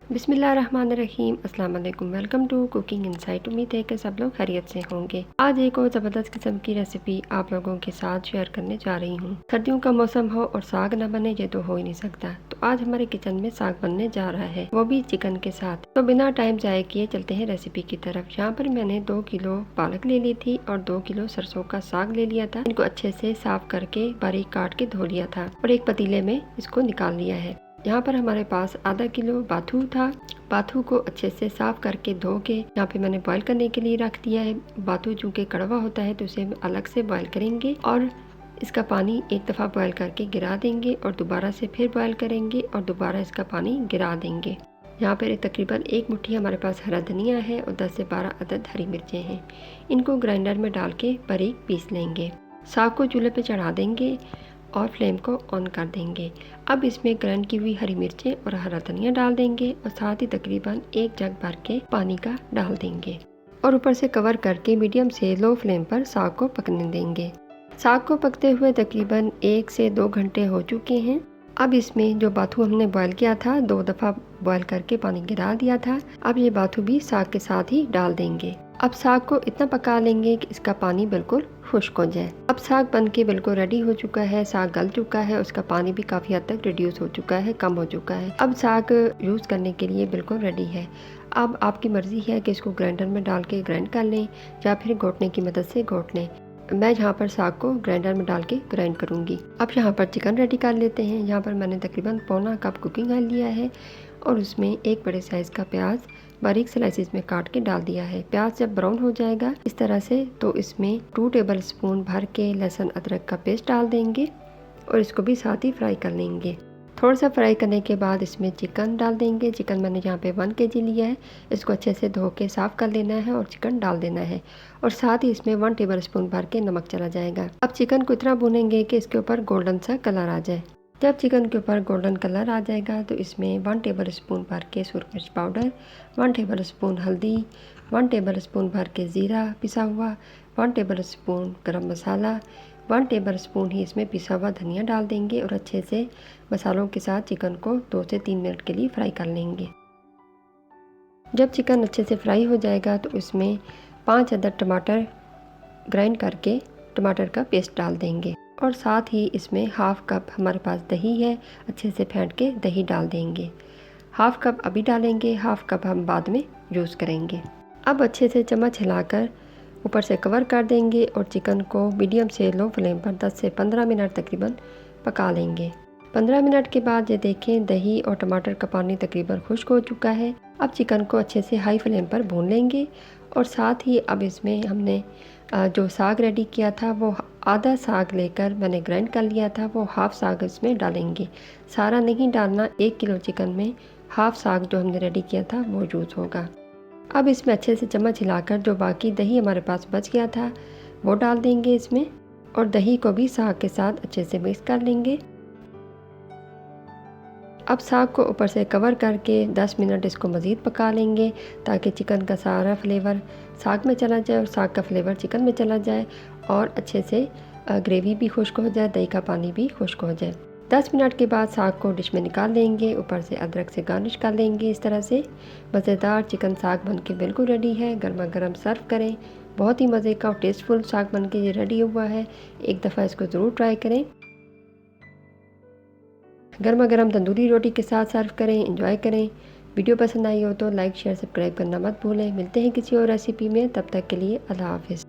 बिस्मिल्लाहिर्रहमानिर्रहीम। अस्सलाम वालेकुम। Welcome to cooking insight. उम्मीद है कि सब लोग खैरियत से होंगे। आज एक और ज़बरदस्त किस्म की रेसिपी आप लोगों के साथ शेयर करने जा रही हूँ। सर्दियों का मौसम हो और साग न बने ये तो हो ही नहीं सकता। तो आज हमारे किचन में साग बनने जा रहा है, वो भी चिकन के साथ। तो बिना टाइम ज़ाये किए चलते हैं रेसिपी की तरफ। यहाँ पर मैंने 2 किलो पालक ले ली थी और 2 किलो सरसों का साग ले लिया था। इनको अच्छे से साफ करके बारीक काट के धो लिया था और एक पतीले में इसको निकाल लिया है। यहाँ पर हमारे पास आधा किलो बाथू था। बाथू को अच्छे से साफ करके धो के यहाँ पे मैंने बॉईल करने के लिए रख दिया है। बाथू चूँकि कड़वा होता है तो उसे अलग से बॉईल करेंगे और इसका पानी एक दफ़ा बॉईल करके गिरा देंगे और दोबारा से फिर बॉईल करेंगे और दोबारा इसका पानी गिरा देंगे। यहाँ पर तकरीबन 1 मुट्ठी हमारे पास हरा धनिया है और 10 से 12 अदद हरी मिर्चें हैं। इनको ग्राइंडर में डाल के बारीक पीस लेंगे। साग को चूल्हे पे चढ़ा देंगे और फ्लेम को ऑन कर देंगे। अब इसमें ग्राइंड की हुई हरी मिर्चें और हरा धनिया डाल देंगे और साथ ही तकरीबन 1 जग भर के पानी का डाल देंगे और ऊपर से कवर करके मीडियम से लो फ्लेम पर साग को पकने देंगे। साग को पकते हुए तकरीबन 1 से 2 घंटे हो चुके हैं। अब इसमें जो बाथू हमने बॉईल किया था, 2 दफ़ा बॉईल करके पानी गिरा दिया था, अब ये बाथू भी साग के साथ ही डाल देंगे। अब साग को इतना पका लेंगे कि इसका पानी बिल्कुल खुश्क हो जाए। अब साग बनके बिल्कुल रेडी हो चुका है। साग गल चुका है, उसका पानी भी काफ़ी हद तक रिड्यूस हो चुका है, कम हो चुका है। अब साग यूज़ करने के लिए बिल्कुल रेडी है। अब आपकी मर्ज़ी है कि इसको ग्राइंडर में डाल के ग्राइंड कर लें या फिर घोटने की मदद से घोट लें। मैं यहाँ पर साग को ग्राइंडर में डाल के ग्राइंड करूँगी। अब यहाँ पर चिकन रेडी कर लेते हैं। यहाँ पर मैंने तकरीबन पौना कप कुकिंग ऑयल लिया है और उसमें एक बड़े साइज़ का प्याज बारीक स्लाइसिस में काट के डाल दिया है। प्याज जब ब्राउन हो जाएगा इस तरह से, तो इसमें 2 टेबल स्पून भर के लहसुन अदरक का पेस्ट डाल देंगे और इसको भी साथ ही फ्राई कर लेंगे। थोड़ा सा फ्राई करने के बाद इसमें चिकन डाल देंगे। चिकन मैंने यहाँ पे 1 kg लिया है। इसको अच्छे से धो के साफ़ कर लेना है और चिकन डाल देना है और साथ ही इसमें 1 टेबल स्पून भर के नमक चला जाएगा। अब चिकन को इतना भूनेंगे कि इसके ऊपर गोल्डन सा कलर आ जाए। जब चिकन के ऊपर गोल्डन कलर आ जाएगा तो इसमें 1 टेबल स्पून भर के सुरख मिर्च पाउडर, 1 टेबल स्पून हल्दी, 1 टेबल स्पून भर के ज़ीरा पिसा हुआ, 1 टेबल स्पून गरम मसाला, 1 टेबल स्पून ही इसमें पिसा हुआ धनिया डाल देंगे और अच्छे से मसालों के साथ चिकन को 2 से 3 मिनट के लिए फ्राई कर लेंगे। जब चिकन अच्छे से फ्राई हो जाएगा तो इसमें 5 अदद टमाटर ग्राइंड करके टमाटर का पेस्ट डाल देंगे और साथ ही इसमें हाफ़ कप हमारे पास दही है, अच्छे से फेंट के दही डाल देंगे। हाफ़ कप अभी डालेंगे, हाफ़ कप हम बाद में यूज़ करेंगे। अब अच्छे से चम्मच हिलाकर ऊपर से कवर कर देंगे और चिकन को मीडियम से लो फ्लेम पर 10 से 15 मिनट तकरीबन पका लेंगे। 15 मिनट के बाद ये देखें दही और टमाटर का पानी तकरीबन खुश्क हो चुका है। अब चिकन को अच्छे से हाई फ्लेम पर भून लेंगे और साथ ही अब इसमें हमने जो साग रेडी किया था वो आधा साग लेकर मैंने ग्राइंड कर लिया था, वो हाफ़ साग इसमें डालेंगे। सारा नहीं डालना, 1 किलो चिकन में हाफ़ साग जो हमने रेडी किया था वो यूज़ होगा। अब इसमें अच्छे से चम्मच हिलाकर जो बाकी दही हमारे पास बच गया था वो डाल देंगे इसमें और दही को भी साग के साथ अच्छे से मिक्स कर लेंगे। अब साग को ऊपर से कवर करके 10 मिनट इसको मज़ीद पका लेंगे ताकि चिकन का सारा फ्लेवर साग में चला जाए और साग का फ्लेवर चिकन में चला जाए और अच्छे से ग्रेवी भी खुश्क हो जाए, दही का पानी भी खुश्क हो जाए। 10 मिनट के बाद साग को डिश में निकाल लेंगे, ऊपर से अदरक से गार्निश कर लेंगे। इस तरह से मज़ेदार चिकन साग बनके बिल्कुल रेडी है। गर्मा गर्म सर्व करें। बहुत ही मज़े का और टेस्टफुल साग बनके ये रेडी हुआ है। एक दफ़ा इसको ज़रूर ट्राई करें। गर्मा गर्म तंदूरी रोटी के साथ सर्व करें, एंजॉय करें। वीडियो पसंद आई हो तो लाइक शेयर सब्सक्राइब करना मत भूलें। मिलते हैं किसी और रेसिपी में, तब तक के लिए अल्लाह हाफ़िज़।